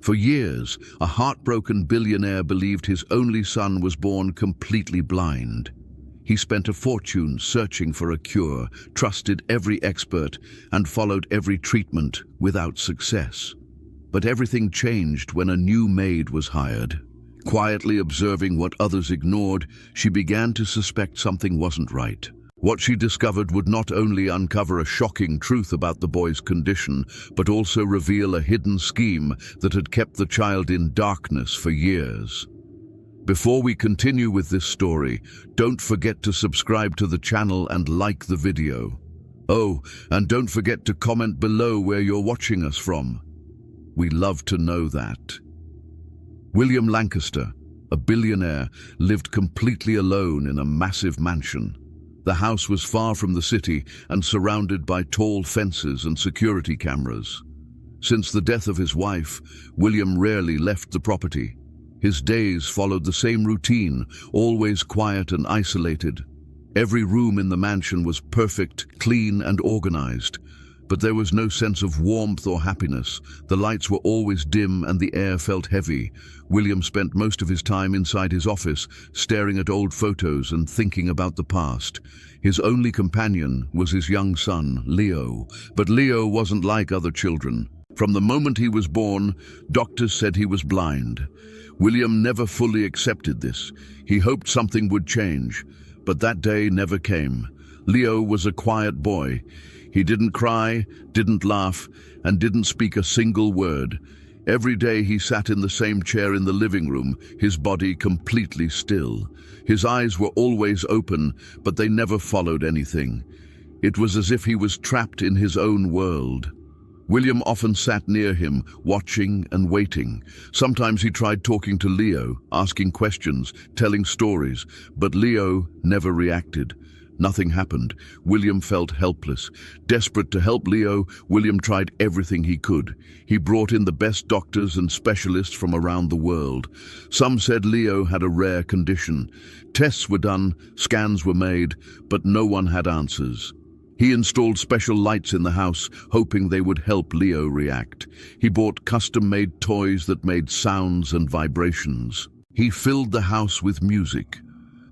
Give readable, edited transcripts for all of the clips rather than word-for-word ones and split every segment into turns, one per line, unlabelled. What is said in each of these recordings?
For years, a heartbroken billionaire believed his only son was born completely blind. He spent a fortune searching for a cure, trusted every expert, and followed every treatment without success. But everything changed when a new maid was hired. Quietly observing what others ignored, she began to suspect something wasn't right. What she discovered would not only uncover a shocking truth about the boy's condition, but also reveal a hidden scheme that had kept the child in darkness for years. Before we continue with this story, don't forget to subscribe to the channel and like the video. Oh, and don't forget to comment below where you're watching us from. We love to know that. William Lancaster, a billionaire, lived completely alone in a massive mansion. The house was far from the city and surrounded by tall fences and security cameras. Since the death of his wife, William rarely left the property. His days followed the same routine, always quiet and isolated. Every room in the mansion was perfect, clean, and organized. But there was no sense of warmth or happiness. The lights were always dim and the air felt heavy. William spent most of his time inside his office, staring at old photos and thinking about the past. His only companion was his young son, Leo. But Leo wasn't like other children. From the moment he was born, doctors said he was blind. William never fully accepted this. He hoped something would change, but that day never came. Leo was a quiet boy. He didn't cry, didn't laugh, and didn't speak a single word. Every day he sat in the same chair in the living room, his body completely still. His eyes were always open, but they never followed anything. It was as if he was trapped in his own world. William often sat near him, watching and waiting. Sometimes he tried talking to Leo, asking questions, telling stories, but Leo never reacted. Nothing happened. William felt helpless. Desperate to help Leo, William tried everything he could. He brought in the best doctors and specialists from around the world. Some said Leo had a rare condition. Tests were done, scans were made, but no one had answers. He installed special lights in the house, hoping they would help Leo react. He bought custom-made toys that made sounds and vibrations. He filled the house with music.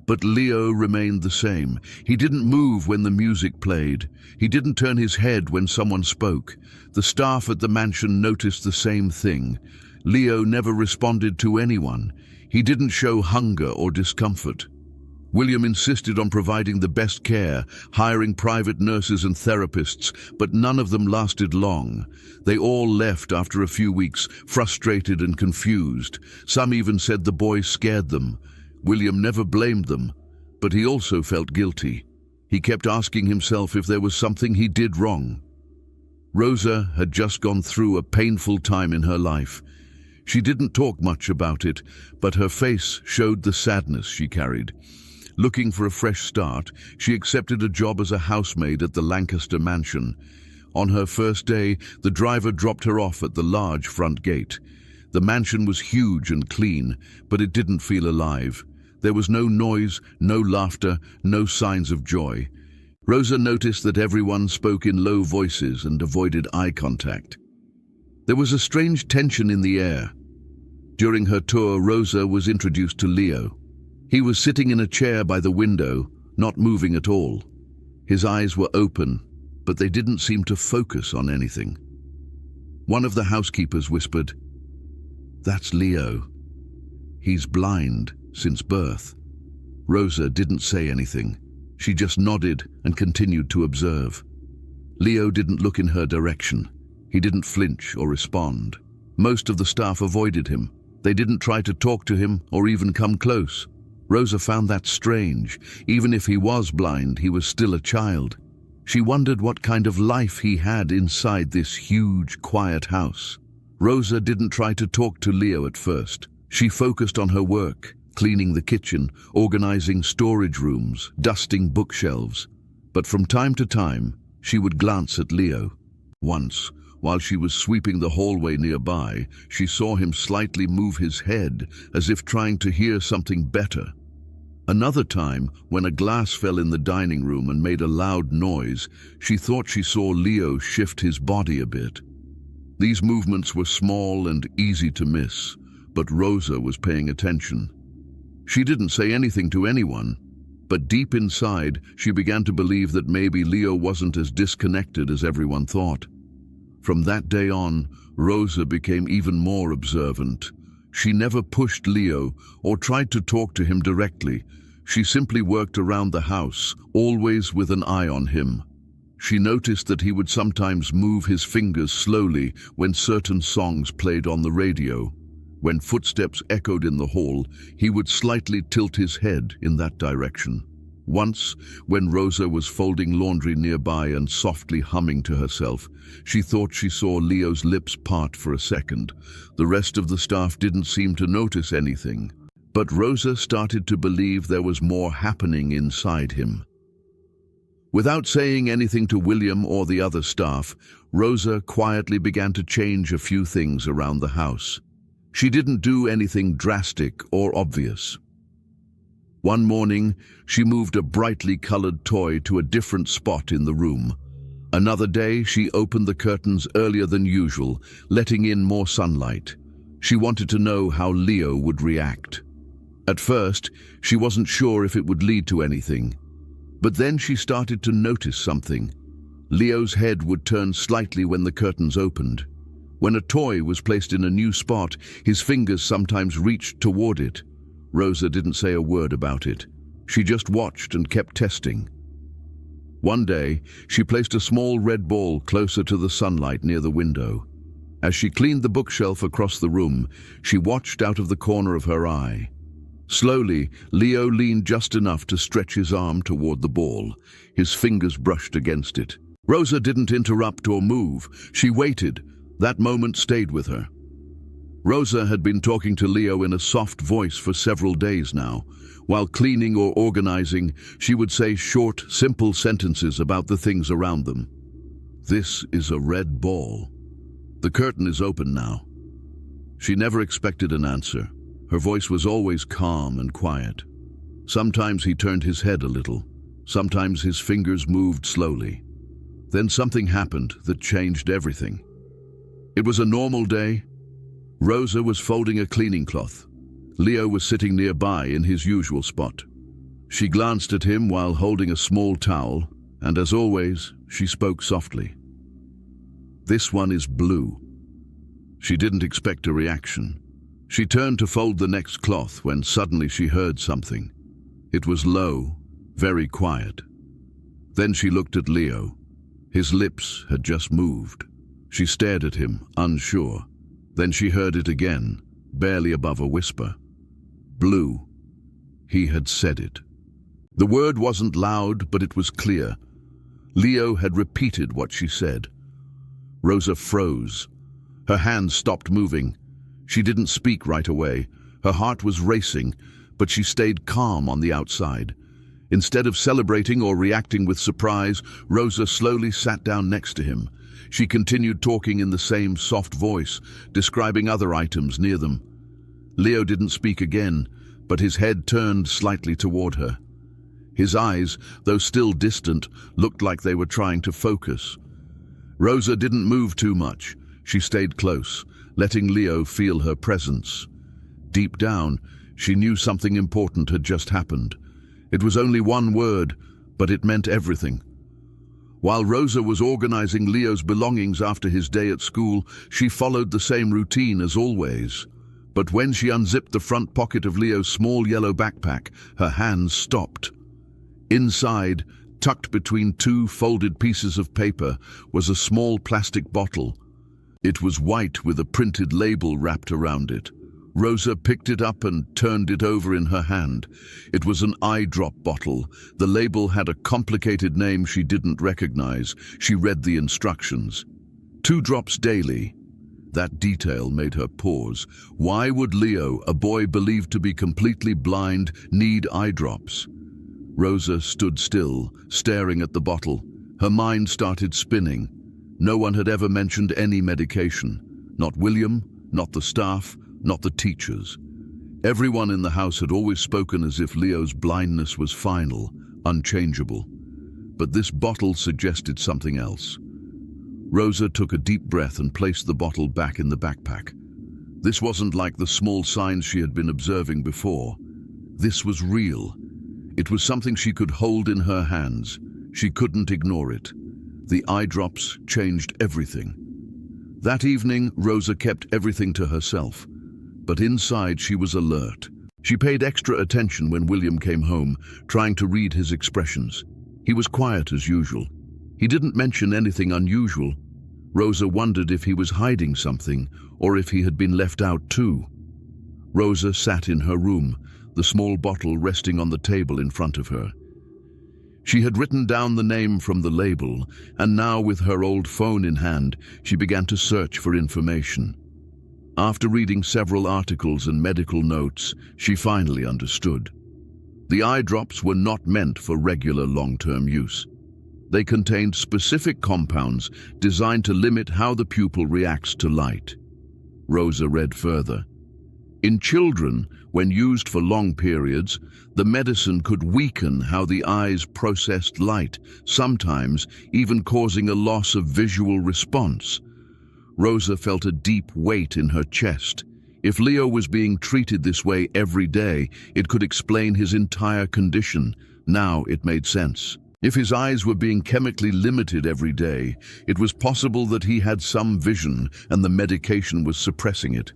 But Leo remained the same. He didn't move when the music played. He didn't turn his head when someone spoke. The staff at the mansion noticed the same thing. Leo never responded to anyone. He didn't show hunger or discomfort. William insisted on providing the best care, hiring private nurses and therapists, but none of them lasted long. They all left after a few weeks, frustrated and confused. Some even said the boy scared them. William never blamed them, but he also felt guilty. He kept asking himself if there was something he did wrong. Rosa had just gone through a painful time in her life. She didn't talk much about it, but her face showed the sadness she carried. Looking for a fresh start, she accepted a job as a housemaid at the Lancaster mansion. On her first day, the driver dropped her off at the large front gate. The mansion was huge and clean, but it didn't feel alive. There was no noise, no laughter, no signs of joy. Rosa noticed that everyone spoke in low voices and avoided eye contact. There was a strange tension in the air. During her tour, Rosa was introduced to Leo. He was sitting in a chair by the window, not moving at all. His eyes were open, but they didn't seem to focus on anything. One of the housekeepers whispered, "That's Leo. He's blind since birth." Rosa didn't say anything. She just nodded and continued to observe. Leo didn't look in her direction. He didn't flinch or respond. Most of the staff avoided him. They didn't try to talk to him or even come close. Rosa found that strange. Even if he was blind, he was still a child. She wondered what kind of life he had inside this huge, quiet house. Rosa didn't try to talk to Leo at first. She focused on her work, cleaning the kitchen, organizing storage rooms, dusting bookshelves. But from time to time, she would glance at Leo. Once, while she was sweeping the hallway nearby, she saw him slightly move his head, as if trying to hear something better. Another time, when a glass fell in the dining room and made a loud noise, she thought she saw Leo shift his body a bit. These movements were small and easy to miss, but Rosa was paying attention. She didn't say anything to anyone, but deep inside, she began to believe that maybe Leo wasn't as disconnected as everyone thought. From that day on, Rosa became even more observant. She never pushed Leo or tried to talk to him directly. She simply worked around the house, always with an eye on him. She noticed that he would sometimes move his fingers slowly when certain songs played on the radio. When footsteps echoed in the hall, he would slightly tilt his head in that direction. Once, when Rosa was folding laundry nearby and softly humming to herself, she thought she saw Leo's lips part for a second. The rest of the staff didn't seem to notice anything, but Rosa started to believe there was more happening inside him. Without saying anything to William or the other staff, Rosa quietly began to change a few things around the house. She didn't do anything drastic or obvious. One morning, she moved a brightly colored toy to a different spot in the room. Another day, she opened the curtains earlier than usual, letting in more sunlight. She wanted to know how Leo would react. At first, she wasn't sure if it would lead to anything. But then she started to notice something. Leo's head would turn slightly when the curtains opened. When a toy was placed in a new spot, his fingers sometimes reached toward it. Rosa didn't say a word about it. She just watched and kept testing. One day, she placed a small red ball closer to the sunlight near the window. As she cleaned the bookshelf across the room, she watched out of the corner of her eye. Slowly, Leo leaned just enough to stretch his arm toward the ball. His fingers brushed against it. Rosa didn't interrupt or move. She waited. That moment stayed with her. Rosa had been talking to Leo in a soft voice for several days now. While cleaning or organizing, she would say short, simple sentences about the things around them. "This is a red ball. The curtain is open now." She never expected an answer. Her voice was always calm and quiet. Sometimes he turned his head a little. Sometimes his fingers moved slowly. Then something happened that changed everything. It was a normal day. Rosa was folding a cleaning cloth. Leo was sitting nearby in his usual spot. She glanced at him while holding a small towel, and as always, she spoke softly. "This one is blue." She didn't expect a reaction. She turned to fold the next cloth when suddenly she heard something. It was low, very quiet. Then she looked at Leo. His lips had just moved. She stared at him, unsure. Then she heard it again, barely above a whisper. "Blue." He had said it. The word wasn't loud, but it was clear. Leo had repeated what she said. Rosa froze. Her hands stopped moving. She didn't speak right away. Her heart was racing, but she stayed calm on the outside. Instead of celebrating or reacting with surprise, Rosa slowly sat down next to him. She continued talking in the same soft voice, describing other items near them. Leo didn't speak again, but his head turned slightly toward her. His eyes, though still distant, looked like they were trying to focus. Rosa didn't move too much. She stayed close, letting Leo feel her presence. Deep down, she knew something important had just happened. It was only one word, but it meant everything. While Rosa was organizing Leo's belongings after his day at school, she followed the same routine as always. But when she unzipped the front pocket of Leo's small yellow backpack, her hands stopped. Inside, tucked between two folded pieces of paper, was a small plastic bottle. It was white with a printed label wrapped around it. Rosa picked it up and turned it over in her hand. It was an eye drop bottle. The label had a complicated name she didn't recognize. She read the instructions. 2 drops daily. That detail made her pause. Why would Leo, a boy believed to be completely blind, need eye drops? Rosa stood still, staring at the bottle. Her mind started spinning. No one had ever mentioned any medication. Not William, not the staff, not the teachers. Everyone in the house had always spoken as if Leo's blindness was final, unchangeable. But this bottle suggested something else. Rosa took a deep breath and placed the bottle back in the backpack. This wasn't like the small signs she had been observing before. This was real. It was something she could hold in her hands. She couldn't ignore it. The eye drops changed everything. That evening, Rosa kept everything to herself. But inside, she was alert. She paid extra attention when William came home, trying to read his expressions. He was quiet as usual. He didn't mention anything unusual. Rosa wondered if he was hiding something, or if he had been left out too. Rosa sat in her room, the small bottle resting on the table in front of her. She had written down the name from the label, and now with her old phone in hand, she began to search for information. After reading several articles and medical notes, she finally understood. The eye drops were not meant for regular long-term use. They contained specific compounds designed to limit how the pupil reacts to light. Rosa read further. In children, when used for long periods, the medicine could weaken how the eyes processed light, sometimes even causing a loss of visual response. Rosa felt a deep weight in her chest. If Leo was being treated this way every day, it could explain his entire condition. Now it made sense. If his eyes were being chemically limited every day, it was possible that he had some vision and the medication was suppressing it.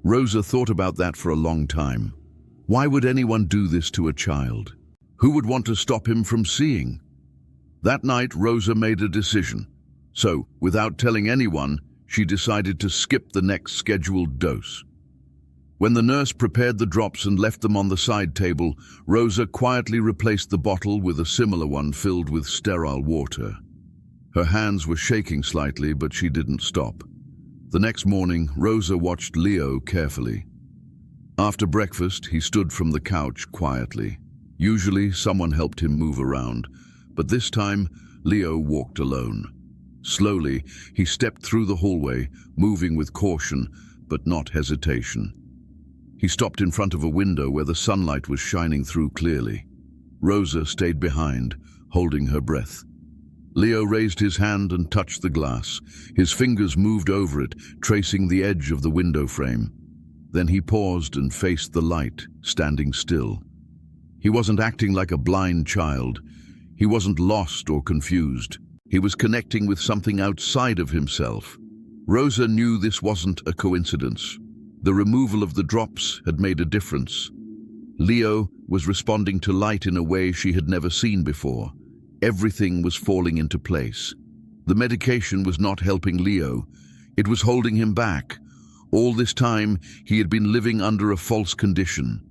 Rosa thought about that for a long time. Why would anyone do this to a child? Who would want to stop him from seeing? That night, Rosa made a decision. So, without telling anyone, she decided to skip the next scheduled dose. When the nurse prepared the drops and left them on the side table, Rosa quietly replaced the bottle with a similar one filled with sterile water. Her hands were shaking slightly, but she didn't stop. The next morning, Rosa watched Leo carefully. After breakfast, he stood from the couch quietly. Usually, someone helped him move around, but this time, Leo walked alone. Slowly, he stepped through the hallway, moving with caution, but not hesitation. He stopped in front of a window where the sunlight was shining through clearly. Rosa stayed behind, holding her breath. Leo raised his hand and touched the glass. His fingers moved over it, tracing the edge of the window frame. Then he paused and faced the light, standing still. He wasn't acting like a blind child. He wasn't lost or confused. He was connecting with something outside of himself. Rosa knew this wasn't a coincidence. The removal of the drops had made a difference. Leo was responding to light in a way she had never seen before. Everything was falling into place. The medication was not helping Leo. It was holding him back. All this time, he had been living under a false condition.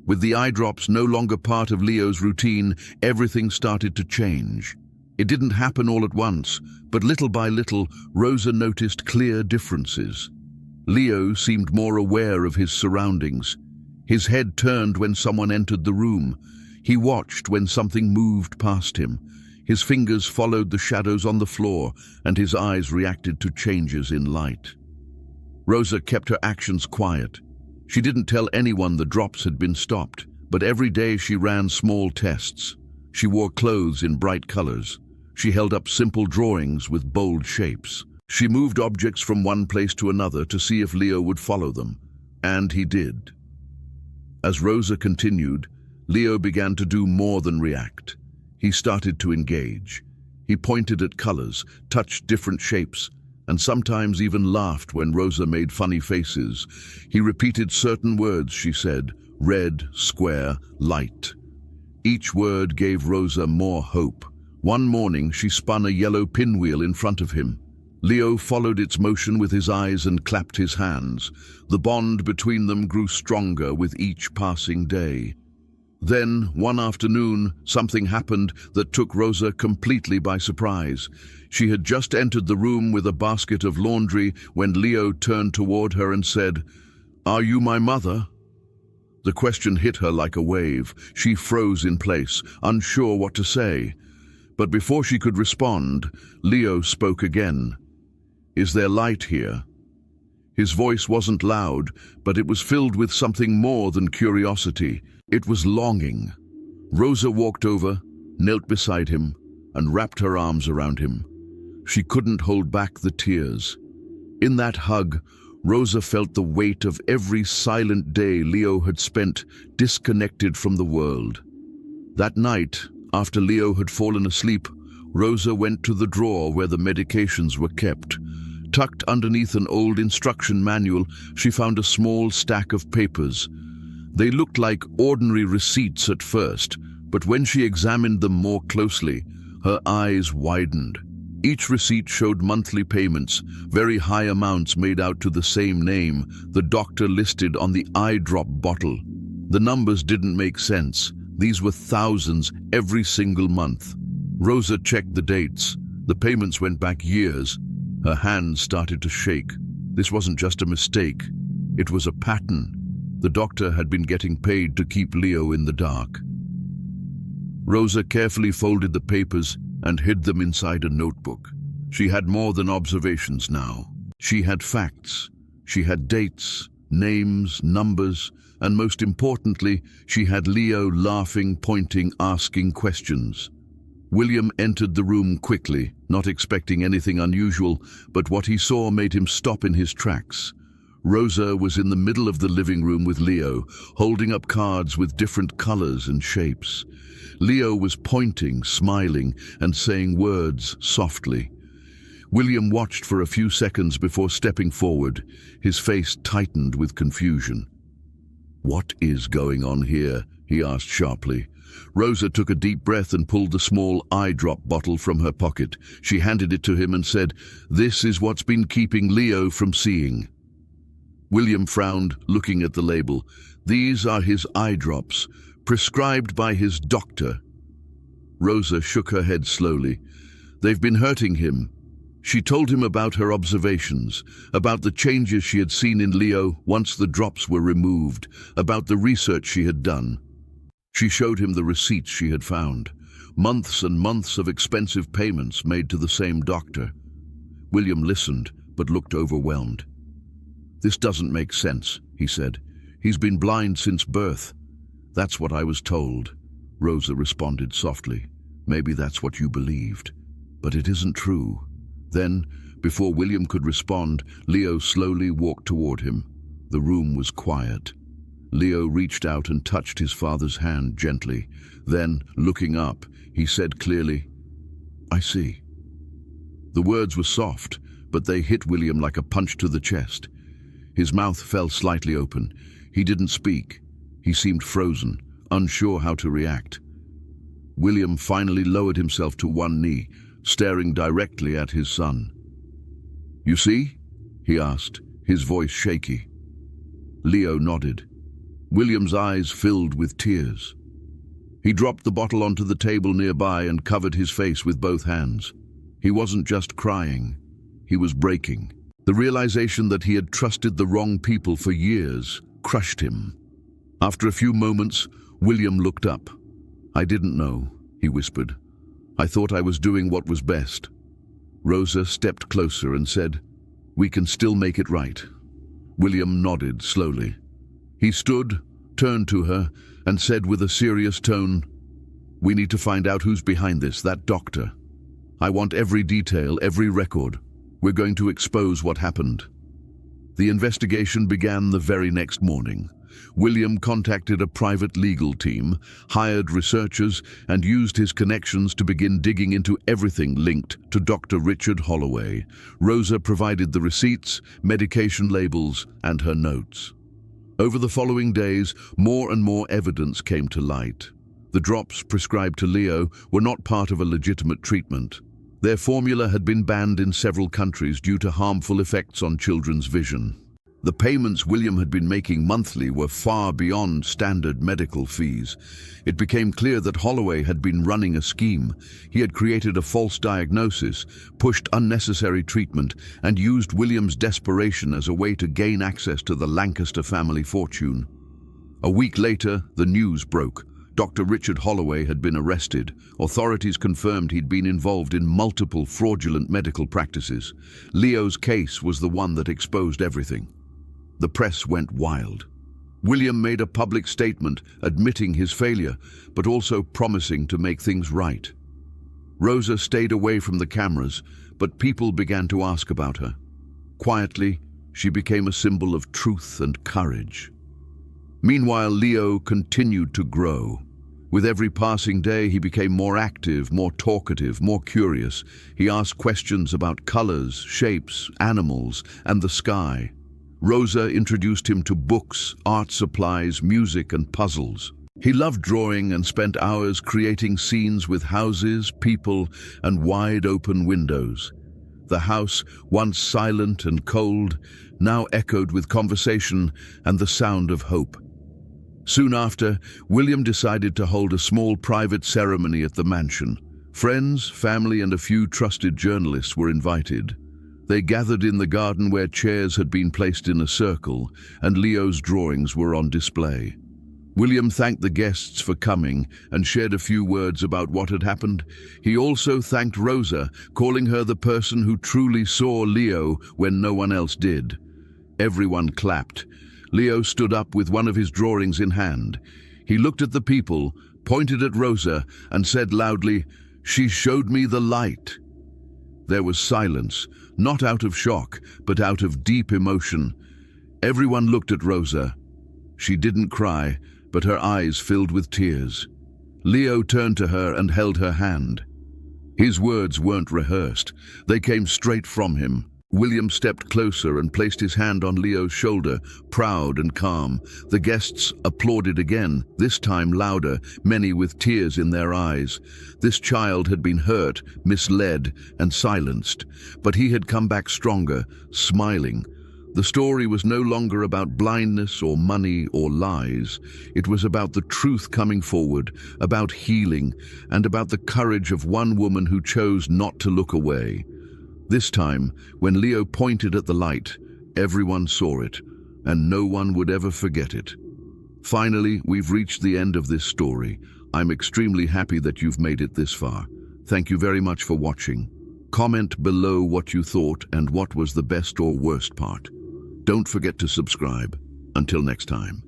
With the eye drops no longer part of Leo's routine, everything started to change. It didn't happen all at once, but little by little, Rosa noticed clear differences. Leo seemed more aware of his surroundings. His head turned when someone entered the room. He watched when something moved past him. His fingers followed the shadows on the floor, and his eyes reacted to changes in light. Rosa kept her actions quiet. She didn't tell anyone the drops had been stopped, but every day she ran small tests. She wore clothes in bright colors. She held up simple drawings with bold shapes. She moved objects from one place to another to see if Leo would follow them, and he did. As Rosa continued, Leo began to do more than react. He started to engage. He pointed at colors, touched different shapes, and sometimes even laughed when Rosa made funny faces. He repeated certain words she said: red, square, light. Each word gave Rosa more hope. One morning, she spun a yellow pinwheel in front of him. Leo followed its motion with his eyes and clapped his hands. The bond between them grew stronger with each passing day. Then, one afternoon, something happened that took Rosa completely by surprise. She had just entered the room with a basket of laundry when Leo turned toward her and said, "Are you my mother?" The question hit her like a wave. She froze in place, unsure what to say. But before she could respond, Leo spoke again. "Is there light here?" His voice wasn't loud, but it was filled with something more than curiosity. It was longing. Rosa walked over, knelt beside him, and wrapped her arms around him. She couldn't hold back the tears. In that hug, Rosa felt the weight of every silent day Leo had spent disconnected from the world. That night, after Leo had fallen asleep, Rosa went to the drawer where the medications were kept. Tucked underneath an old instruction manual, she found a small stack of papers. They looked like ordinary receipts at first, but when she examined them more closely, her eyes widened. Each receipt showed monthly payments, very high amounts made out to the same name the doctor listed on the eye drop bottle. The numbers didn't make sense. These were thousands every single month. Rosa checked the dates. The payments went back years. Her hands started to shake. This wasn't just a mistake. It was a pattern. The doctor had been getting paid to keep Leo in the dark. Rosa carefully folded the papers and hid them inside a notebook. She had more than observations now. She had facts. She had dates, names, numbers, and most importantly, she had Leo laughing, pointing, asking questions. William entered the room quickly, not expecting anything unusual, but what he saw made him stop in his tracks. Rosa was in the middle of the living room with Leo, holding up cards with different colors and shapes. Leo was pointing, smiling, and saying words softly. William watched for a few seconds before stepping forward. His face tightened with confusion. "What is going on here?" he asked sharply. Rosa took a deep breath and pulled the small eye drop bottle from her pocket. She handed it to him and said, "This is what's been keeping Leo from seeing." William frowned, looking at the label. "These are his eye drops, prescribed by his doctor." Rosa shook her head slowly. "They've been hurting him." She told him about her observations, about the changes she had seen in Leo once the drops were removed, about the research she had done. She showed him the receipts she had found, months and months of expensive payments made to the same doctor. William listened, but looked overwhelmed. "This doesn't make sense," he said. "He's been blind since birth." "That's what I was told," Rosa responded softly. "Maybe that's what you believed, but it isn't true." Then, before William could respond, Leo slowly walked toward him. The room was quiet. Leo reached out and touched his father's hand gently. Then, looking up, he said clearly, "I see." The words were soft, but they hit William like a punch to the chest. His mouth fell slightly open. He didn't speak. He seemed frozen, unsure how to react. William finally lowered himself to one knee, staring directly at his son. "You see?" he asked, his voice shaky. Leo nodded. William's eyes filled with tears. He dropped the bottle onto the table nearby and covered his face with both hands. He wasn't just crying. He was breaking. The realization that he had trusted the wrong people for years crushed him. After a few moments, William looked up. "I didn't know," he whispered. "I thought I was doing what was best." Rosa stepped closer and said, "We can still make it right." William nodded slowly. He stood, turned to her, and said with a serious tone, "We need to find out who's behind this, that doctor. I want every detail, every record. We're going to expose what happened." The investigation began the very next morning. William contacted a private legal team, hired researchers, and used his connections to begin digging into everything linked to Dr. Richard Holloway. Rosa provided the receipts, medication labels, and her notes. Over the following days, more and more evidence came to light. The drops prescribed to Leo were not part of a legitimate treatment. Their formula had been banned in several countries due to harmful effects on children's vision. The payments William had been making monthly were far beyond standard medical fees. It became clear that Holloway had been running a scheme. He had created a false diagnosis, pushed unnecessary treatment, and used William's desperation as a way to gain access to the Lancaster family fortune. A week later, the news broke. Dr. Richard Holloway had been arrested. Authorities confirmed he'd been involved in multiple fraudulent medical practices. Leo's case was the one that exposed everything. The press went wild. William made a public statement admitting his failure, but also promising to make things right. Rosa stayed away from the cameras, but people began to ask about her. Quietly, she became a symbol of truth and courage. Meanwhile, Leo continued to grow. With every passing day, he became more active, more talkative, more curious. He asked questions about colors, shapes, animals, and the sky. Rosa introduced him to books, art supplies, music, and puzzles. He loved drawing and spent hours creating scenes with houses, people, and wide open windows. The house, once silent and cold, now echoed with conversation and the sound of hope. Soon after, William decided to hold a small private ceremony at the mansion. Friends, family, and a few trusted journalists were invited. They gathered in the garden where chairs had been placed in a circle, and Leo's drawings were on display. William thanked the guests for coming and shared a few words about what had happened. He also thanked Rosa, calling her the person who truly saw Leo when no one else did. Everyone clapped. Leo stood up with one of his drawings in hand. He looked at the people, pointed at Rosa, and said loudly, "She showed me the light." There was silence, not out of shock, but out of deep emotion. Everyone looked at Rosa. She didn't cry, but her eyes filled with tears. Leo turned to her and held her hand. His words weren't rehearsed. They came straight from him. William stepped closer and placed his hand on Leo's shoulder, proud and calm. The guests applauded again, this time louder, many with tears in their eyes. This child had been hurt, misled, and silenced, but he had come back stronger, smiling. The story was no longer about blindness or money or lies. It was about the truth coming forward, about healing, and about the courage of one woman who chose not to look away. This time, when Leo pointed at the light, everyone saw it, and no one would ever forget it. Finally, we've reached the end of this story. I'm extremely happy that you've made it this far. Thank you very much for watching. Comment below what you thought and what was the best or worst part. Don't forget to subscribe. Until next time.